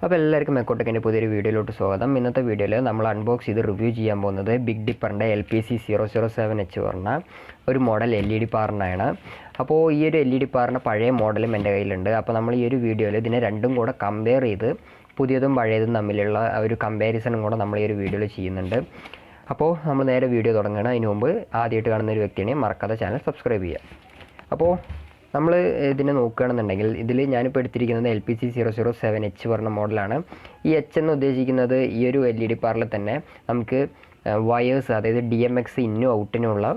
അപ്പോൾ എല്ലാവർക്കും മെക്കോട്ടെക്കിൻ്റെ പുതിയൊരു വീഡിയോയിലോട്ട് സ്വാഗതം. ഇന്നത്തെ വീഡിയോയിൽ നമ്മൾ അൺബോക്സ് ചെയ്ത് റിവ്യൂ ചെയ്യാൻ പോകുന്നത് ബിഗ് ഡിപ്പറിൻ്റെ lpc007h പറഞ്ഞ ഒരു മോഡൽ LED പാറിനാണ്. അപ്പോൾ ഈ ഒരു LED പാറിൻ്റെ പഴയ മോഡലും എൻ്റെ കയ്യിലുണ്ട്. അപ്പോൾ നമ്മൾ ഈ ഒരു വീഡിയോയിൽ ഇതിനെ രണ്ടും കൂടെ കമ്പയർ ചെയ്ത് പുതിയതും പഴയതും തമ്മിലുള്ള ഒരു കമ്പാരിസണും കൂടെ നമ്മൾ ഈ ഒരു വീഡിയോയിൽ ചെയ്യുന്നുണ്ട്. അപ്പോൾ നമ്മൾ നേരെ വീഡിയോ തുടങ്ങണം. അതിന് മുമ്പ് ആദ്യമായിട്ട് കാണുന്ന ഒരു വ്യക്തിയാണെങ്കിൽ മറക്കാതെ ചാനൽ സബ്സ്ക്രൈബ് ചെയ്യുക. അപ്പോൾ നമ്മൾ ഇതിനെ നോക്കുകയാണെന്നുണ്ടെങ്കിൽ ഇതിൽ ഞാനിപ്പോൾ എടുത്തിരിക്കുന്നത് lpc007h പറഞ്ഞ മോഡലാണ്. ഈ എച്ച് എന്ന് ഉദ്ദേശിക്കുന്നത് ഈ ഒരു LED പാറിൽ തന്നെ നമുക്ക് വയേഴ്സ്, അതായത് DMX ഇന്നും ഔട്ടിനുമുള്ള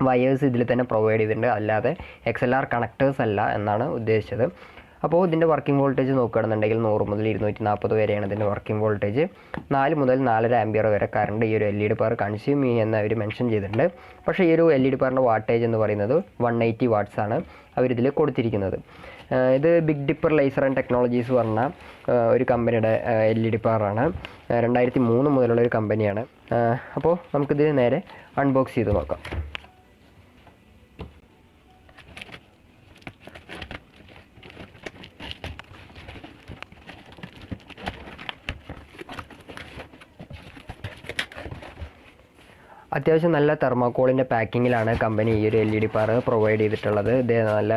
വയേഴ്സ് ഇതിൽ തന്നെ പ്രൊവൈഡ് ചെയ്തിട്ടുണ്ട്, അല്ലാതെ XLR കണക്ടേഴ്സ് അല്ല എന്നാണ് ഉദ്ദേശിച്ചത്. അപ്പോൾ ഇതിൻ്റെ വർക്കിംഗ് വോൾട്ടേജ് നോക്കുകയാണെന്നുണ്ടെങ്കിൽ 100 മുതൽ 240 വരെയാണ് ഇതിൻ്റെ വർക്കിംഗ് വോൾട്ടേജ്. 4 മുതൽ 4.5 ആംപിയർ വരെ കറണ്ട് ഈ ഒരു LED പാർ കൺസ്യൂം ചെയ്യുമെന്ന് അവർ മെൻഷൻ ചെയ്തിട്ടുണ്ട്. പക്ഷേ ഈ ഒരു LED പാറിൻ്റെ വാട്ടേജ് എന്ന് പറയുന്നത് 180 വാട്ട്സ് ആണ് അവരിതിൽ കൊടുത്തിരിക്കുന്നത്. ഇത് big dipper laser and technologies പറഞ്ഞ ഒരു കമ്പനിയുടെ LED പാറാണ്. 2003 മുതലുള്ള ഒരു കമ്പനിയാണ്. അപ്പോൾ നമുക്കിത് നേരെ അൺബോക്സ് ചെയ്ത് നോക്കാം. അത്യാവശ്യം നല്ല തെർമോക്കോളിൻ്റെ പാക്കിങ്ങിലാണ് കമ്പനി ഈ ഒരു LED പാർ പ്രൊവൈഡ് ചെയ്തിട്ടുള്ളത്. ഇത് നല്ല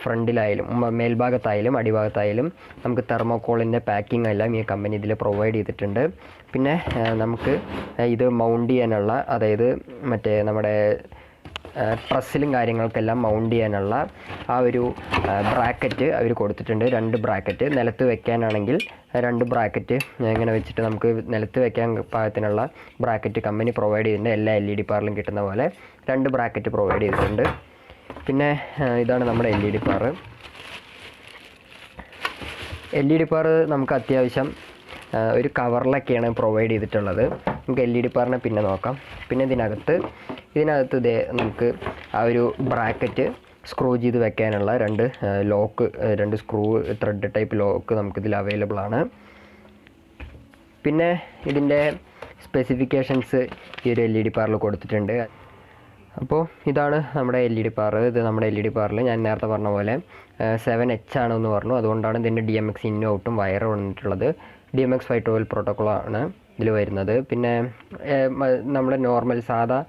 ഫ്രണ്ടിലായാലും മേൽഭാഗത്തായാലും അടിഭാഗത്തായാലും നമുക്ക് തെർമോക്കോളിൻ്റെ പാക്കിംഗ് എല്ലാം ഈ കമ്പനി ഇതിൽ പ്രൊവൈഡ് ചെയ്തിട്ടുണ്ട്. പിന്നെ നമുക്ക് ഇത് മൗണ്ട് ചെയ്യാനുള്ള, അതായത് മറ്റേ നമ്മുടെ ട്രസ്സിലും കാര്യങ്ങൾക്കെല്ലാം മൗണ്ട് ചെയ്യാനുള്ള ആ ഒരു ബ്രാക്കറ്റ് അവർ കൊടുത്തിട്ടുണ്ട്. 2 ബ്രാക്കറ്റ് നിലത്ത് വെക്കാനാണെങ്കിൽ 2 ബ്രാക്കറ്റ് ഇങ്ങനെ വെച്ചിട്ട് നമുക്ക് നിലത്ത് വെക്കാൻ പാകത്തിനുള്ള ബ്രാക്കറ്റ് കമ്പനി പ്രൊവൈഡ് ചെയ്തിട്ടുണ്ട്. എല്ലാ LED പാറിലും കിട്ടുന്ന പോലെ 2 ബ്രാക്കറ്റ് പ്രൊവൈഡ് ചെയ്തിട്ടുണ്ട്. പിന്നെ ഇതാണ് നമ്മുടെ LED പാർ. LED പാർ നമുക്ക് അത്യാവശ്യം ഒരു കവറിലൊക്കെയാണ് പ്രൊവൈഡ് ചെയ്തിട്ടുള്ളത്. നമുക്ക് LED പാറിനെ പിന്നെ നോക്കാം. പിന്നെ ഇതിനകത്ത് ഇതേ നമുക്ക് ആ ഒരു ബ്രാക്കറ്റ് സ്ക്രൂ ചെയ്ത് വെക്കാനുള്ള 2 lock, 2 screw thread type lock നമുക്കിതിൽ അവൈലബിൾ ആണ്. പിന്നെ ഇതിൻ്റെ സ്പെസിഫിക്കേഷൻസ് ഈ ഒരു LED പാറിൽ കൊടുത്തിട്ടുണ്ട്. അപ്പോൾ ഇതാണ് നമ്മുടെ LED പാർ. ഇത് നമ്മുടെ LED പാറിൽ ഞാൻ നേരത്തെ പറഞ്ഞ പോലെ 7H ആണെന്ന് പറഞ്ഞു. അതുകൊണ്ടാണ് ഇതിൻ്റെ DMX ഇന്നും ഔട്ടും വയർ വന്നിട്ടുള്ളത്. DMX 512 പ്രോട്ടോക്കോളാണ് ഇതിൽ വരുന്നത്. പിന്നെ നമ്മുടെ നോർമൽ സാധാ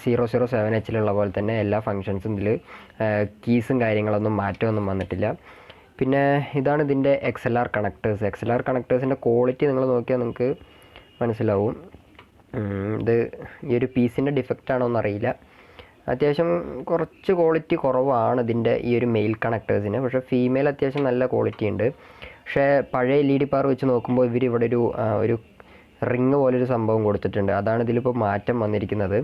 007Hലുള്ള പോലെ തന്നെ എല്ലാ ഫങ്ഷൻസും ഇതിൽ കീസും കാര്യങ്ങളൊന്നും മാറ്റമൊന്നും വന്നിട്ടില്ല. പിന്നെ ഇതാണ് ഇതിൻ്റെ XLR കണക്ടേഴ്സ്. XLR കണക്ടേഴ്സിൻ്റെ ക്വാളിറ്റി നിങ്ങൾ നോക്കിയാൽ നിങ്ങൾക്ക് മനസ്സിലാവും. ഇത് ഈ ഒരു പീസിൻ്റെ ഡിഫക്റ്റ് ആണോ എന്നറിയില്ല. അത്യാവശ്യം കുറച്ച് ക്വാളിറ്റി കുറവാണ് ഇതിൻ്റെ ഈ ഒരു മെയിൽ കണക്ടേഴ്സിന്. പക്ഷേ ഫീമെയിൽ അത്യാവശ്യം നല്ല ക്വാളിറ്റി ഉണ്ട്. പക്ഷേ പഴയ LED പാർ വെച്ച് നോക്കുമ്പോൾ ഇവർ ഇവിടെ ഒരു റിങ് പോലൊരു സംഭവം കൊടുത്തിട്ടുണ്ട്. അതാണ് ഇതിലിപ്പോൾ മാറ്റം വന്നിരിക്കുന്നത്.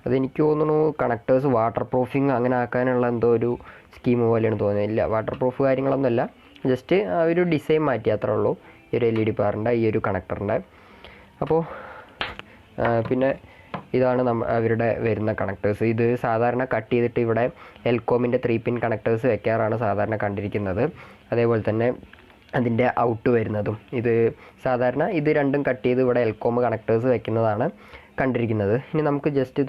അതെനിക്ക് തോന്നുന്നു കണക്ടേഴ്സ് വാട്ടർ പ്രൂഫിങ് അങ്ങനെ ആക്കാനുള്ള എന്തോ ഒരു സ്കീം പോലെയാണ് തോന്നുന്നത്. ഇല്ല, വാട്ടർ പ്രൂഫ് കാര്യങ്ങളൊന്നുമല്ല, ജസ്റ്റ് ആ ഒരു ഡിസൈൻ മാറ്റി അത്രേ ഉള്ളൂ ഈ ഒരു LED പാറിൻ്റെ ഈ ഒരു കണക്ടറിൻ്റെ. അപ്പോൾ പിന്നെ ഇതാണ് അവരുടെ വരുന്ന കണക്ടേഴ്സ്. ഇത് സാധാരണ കട്ട് ചെയ്തിട്ട് ഇവിടെ എൽകോമിൻ്റെ 3 പിൻ കണക്ടേഴ്സ് വെക്കാറാണ് സാധാരണ കണ്ടിരിക്കുന്നത്. അതേപോലെ തന്നെ അതിൻ്റെ ഔട്ട് വരുന്നതും ഇത് സാധാരണ ഇത് രണ്ടും കട്ട് ചെയ്ത് ഇവിടെ എൽകോം കണക്ടേഴ്സ് വെക്കുന്നതാണ് കണ്ടിരിക്കുന്നത്. ഇനി നമുക്ക് ജസ്റ്റ്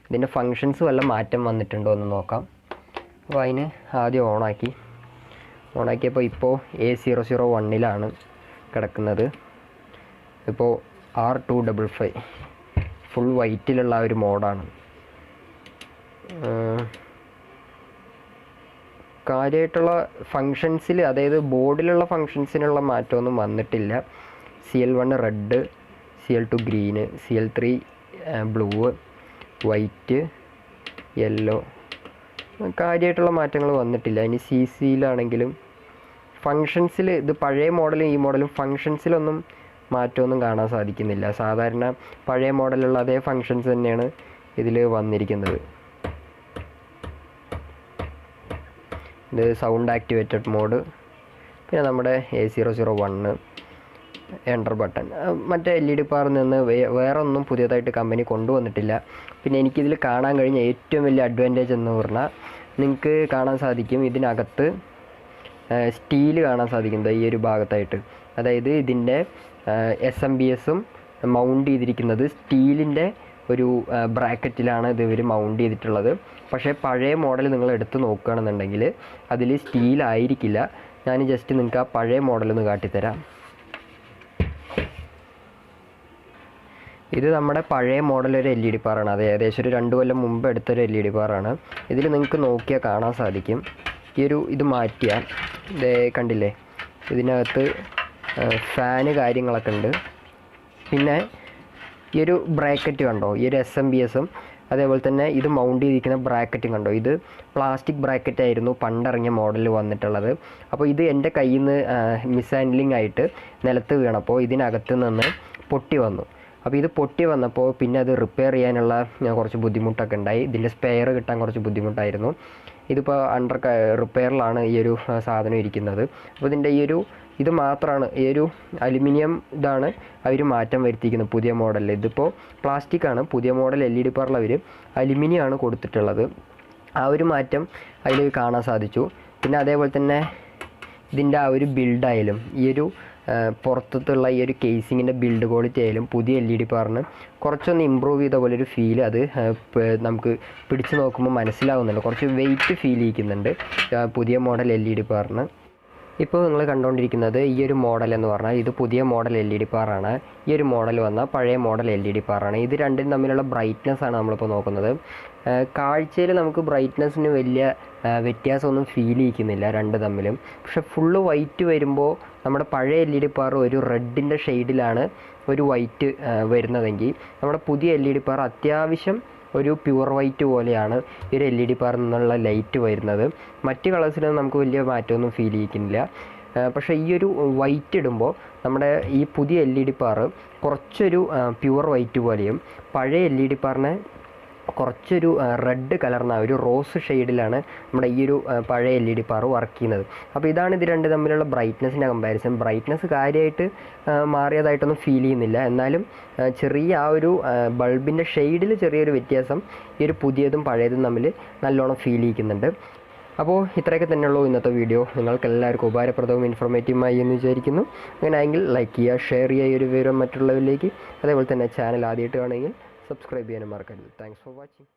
ഇതിൻ്റെ ഫങ്ഷൻസ് വല്ല മാറ്റം വന്നിട്ടുണ്ടോ എന്ന് നോക്കാം. അപ്പോൾ അതിന് ആദ്യം ഓണാക്കിയപ്പോൾ ഇപ്പോൾ A001ലാണ് കിടക്കുന്നത്. ഇപ്പോൾ R255 ഫുൾ വൈറ്റിലുള്ള ഒരു മോഡാണ്. കാര്യമായിട്ടുള്ള ഫങ്ഷൻസിൽ, അതായത് ബോർഡിലുള്ള ഫങ്ഷൻസിനുള്ള മാറ്റമൊന്നും വന്നിട്ടില്ല. CL1 red, CL2 green, CL3 blue, white, yellow, കാര്യമായിട്ടുള്ള മാറ്റങ്ങൾ വന്നിട്ടില്ല. ഇനി CCയിലാണെങ്കിലും ഫങ്ഷൻസിൽ ഇത് പഴയ മോഡലും ഈ മോഡലും ഫങ്ഷൻസിലൊന്നും മാറ്റമൊന്നും കാണാൻ സാധിക്കുന്നില്ല. സാധാരണ പഴയ മോഡലുള്ള അതേ ഫങ്ഷൻസ് തന്നെയാണ് ഇതിൽ വന്നിരിക്കുന്നത്. ഇത് സൗണ്ട് ആക്ടിവേറ്റഡ് മോഡ്, പിന്നെ നമ്മുടെ A001 എൻ്റർ ബട്ടൺ. മറ്റേ LED പാറിൽ നിന്ന് വേറെ ഒന്നും പുതിയതായിട്ട് കമ്പനി കൊണ്ടുവന്നിട്ടില്ല. പിന്നെ എനിക്കിതിൽ കാണാൻ കഴിഞ്ഞ ഏറ്റവും വലിയ അഡ്വാൻറ്റേജ് എന്ന് പറഞ്ഞാൽ നിങ്ങൾക്ക് കാണാൻ സാധിക്കും ഇതിനകത്ത് സ്റ്റീൽ കാണാൻ സാധിക്കുന്നത് ഈ ഒരു ഭാഗത്തായിട്ട്. അതായത് ഇതിൻ്റെ SMBSഉം മൗണ്ട് ചെയ്തിരിക്കുന്നത് സ്റ്റീലിൻ്റെ ഒരു ബ്രാക്കറ്റിലാണ് ഇത് ഇവർ മൗണ്ട് ചെയ്തിട്ടുള്ളത്. പക്ഷേ പഴയ മോഡൽ നിങ്ങൾ എടുത്ത് നോക്കുകയാണെന്നുണ്ടെങ്കിൽ അതിൽ സ്റ്റീലായിരിക്കില്ല. ഞാൻ ജസ്റ്റ് നിങ്ങൾക്ക് ആ പഴയ മോഡലൊന്ന് കാട്ടിത്തരാം. ഇത് നമ്മുടെ പഴയ മോഡൽ ഒരു LED ബാറാണ്. അത് ഏകദേശം ഒരു 2 കൊല്ലം മുമ്പ് എടുത്തൊരു LED ബാറാണ്. ഇതിൽ നിങ്ങൾക്ക് നോക്കിയാൽ കാണാൻ സാധിക്കും, ഇത് മാറ്റിയാൽ കണ്ടില്ലേ, ഇതിനകത്ത് ഫാന് കാര്യങ്ങളൊക്കെ ഉണ്ട്. പിന്നെ ഈ ഒരു ബ്രാക്കറ്റ് കണ്ടോ, ഈ ഒരു SMBS അതേപോലെ തന്നെ ഇത് മൗണ്ട് ചെയ്തിരിക്കുന്ന ബ്രാക്കറ്റും കണ്ടോ, ഇത് പ്ലാസ്റ്റിക് ബ്രാക്കറ്റ് ആയിരുന്നു പണ്ടിറങ്ങിയ മോഡലിൽ വന്നിട്ടുള്ളത്. അപ്പോൾ ഇത് എൻ്റെ കയ്യിൽ നിന്ന് മിസ് ഹാൻഡ്ലിംഗ് ആയിട്ട് നിലത്ത് വീണപ്പോൾ ഇതിനകത്ത് നിന്ന് പൊട്ടി വന്നു. അപ്പോൾ ഇത് പൊട്ടി വന്നപ്പോൾ പിന്നെ അത് റിപ്പയർ ചെയ്യാനുള്ള കുറച്ച് ബുദ്ധിമുട്ടൊക്കെ ഉണ്ടായി. ഇതിൻ്റെ സ്പെയർ കിട്ടാൻ കുറച്ച് ബുദ്ധിമുട്ടായിരുന്നു. ഇതിപ്പോൾ അണ്ടർ റിപ്പയറിലാണ് ഈ ഒരു സാധനം ഇരിക്കുന്നത്. അപ്പോൾ ഇതിൻ്റെ ഇത് മാത്രമാണ്, ഈ ഒരു അലുമിനിയം ഇതാണ് അവർ മാറ്റം വരുത്തിയിരിക്കുന്നത് പുതിയ മോഡലിൽ. ഇതിപ്പോൾ പ്ലാസ്റ്റിക്കാണ്, പുതിയ മോഡൽ LED ബാറിൽ അവർ അലുമിനിയമാണ് കൊടുത്തിട്ടുള്ളത്. ആ ഒരു മാറ്റം അതിൽ കാണാൻ സാധിച്ചു. പിന്നെ അതേപോലെ തന്നെ ഇതിൻ്റെ ആ ഒരു ബിൽഡായാലും പുറത്തുള്ള ഈ ഒരു കേസിങ്ങിൻ്റെ ബിൽഡ് ക്വാളിറ്റി ആയാലും പുതിയ LED ബാറിന് കുറച്ചൊന്ന് ഇമ്പ്രൂവ് ചെയ്ത പോലെ ഒരു ഫീൽ അത് നമുക്ക് പിടിച്ച് നോക്കുമ്പോൾ മനസ്സിലാവുന്നുണ്ട്. കുറച്ച് വെയിറ്റ് ഫീൽ ചെയ്യിക്കുന്നുണ്ട് പുതിയ മോഡൽ LED ബാറിന്. ഇപ്പോൾ നിങ്ങൾ കണ്ടുകൊണ്ടിരിക്കുന്നത് ഈ ഒരു മോഡൽ എന്ന് പറഞ്ഞാൽ ഇത് പുതിയ മോഡൽ LED ബാറാണ്. ഈ ഒരു മോഡൽ വന്നാൽ പഴയ മോഡൽ LED ബാറാണ്. ഇത് രണ്ടും തമ്മിലുള്ള ബ്രൈറ്റ്നസ് ആണ് നമ്മളിപ്പോൾ നോക്കുന്നത്. കാഴ്ചയിൽ നമുക്ക് ബ്രൈറ്റ്നസ്സിന് വലിയ വ്യത്യാസമൊന്നും ഫീൽ ചെയ്യിക്കുന്നില്ല രണ്ട് തമ്മിലും. പക്ഷെ ഫുള്ള് വൈറ്റ് വരുമ്പോൾ നമ്മുടെ പഴയ LED ബാർ ഒരു റെഡിൻ്റെ ഷെയ്ഡിലാണ് ഒരു വൈറ്റ് വരുന്നതെങ്കിൽ നമ്മുടെ പുതിയ LED ബാർ അത്യാവശ്യം ഒരു പ്യുവർ വൈറ്റ് പോലെയാണ് ഈ ഒരു LED ബാറിൽ നിന്നുള്ള ലൈറ്റ് വരുന്നത്. മറ്റ് കളേഴ്സിലൊന്നും നമുക്ക് വലിയ മാറ്റമൊന്നും ഫീൽ ചെയ്യിക്കുന്നില്ല. പക്ഷേ ഈ ഒരു വൈറ്റ് ഇടുമ്പോൾ നമ്മുടെ ഈ പുതിയ LED ബാർ കുറച്ചൊരു പ്യുവർ വൈറ്റ് പോലെയും പഴയ LED ബാറിനെ കുറച്ചൊരു റെഡ് കലർന്ന ഒരു റോസ് ഷെയ്ഡിലാണ് നമ്മുടെ ഈ ഒരു പഴയ LED ബാർ വർക്ക് ചെയ്യുന്നത്. അപ്പോൾ ഇതാണ് ഇത് രണ്ട് തമ്മിലുള്ള ബ്രൈറ്റ്നസ്സിൻ്റെ കമ്പാരിസൺ. ബ്രൈറ്റ്നസ് കാര്യമായിട്ട് മാറിയതായിട്ടൊന്നും ഫീൽ ചെയ്യുന്നില്ല. എന്നാലും ചെറിയ ആ ഒരു ബൾബിൻ്റെ ഷെയ്ഡിൽ ചെറിയൊരു വ്യത്യാസം ഈ ഒരു പുതിയതും പഴയതും തമ്മിൽ നല്ലോണം ഫീൽ ചെയ്യിക്കുന്നുണ്ട്. അപ്പോൾ ഇത്രയൊക്കെ തന്നെയുള്ളൂ ഇന്നത്തെ വീഡിയോ. നിങ്ങൾക്ക് എല്ലാവർക്കും ഉപകാരപ്രദവും ഇൻഫോർമേറ്റീവുമായി എന്ന് വിചാരിക്കുന്നു. അങ്ങനെയെങ്കിൽ ലൈക്ക് ചെയ്യുക, ഷെയർ ചെയ്യുക ഈ ഒരു വിവരം മറ്റുള്ളവരിലേക്ക്. അതേപോലെ തന്നെ ചാനൽ ആദ്യമായിട്ട് കാണുമെങ്കിൽ സബ്സ്ക്രൈബ് ചെയ്യാനും മറക്കരുത്. Thanks for watching.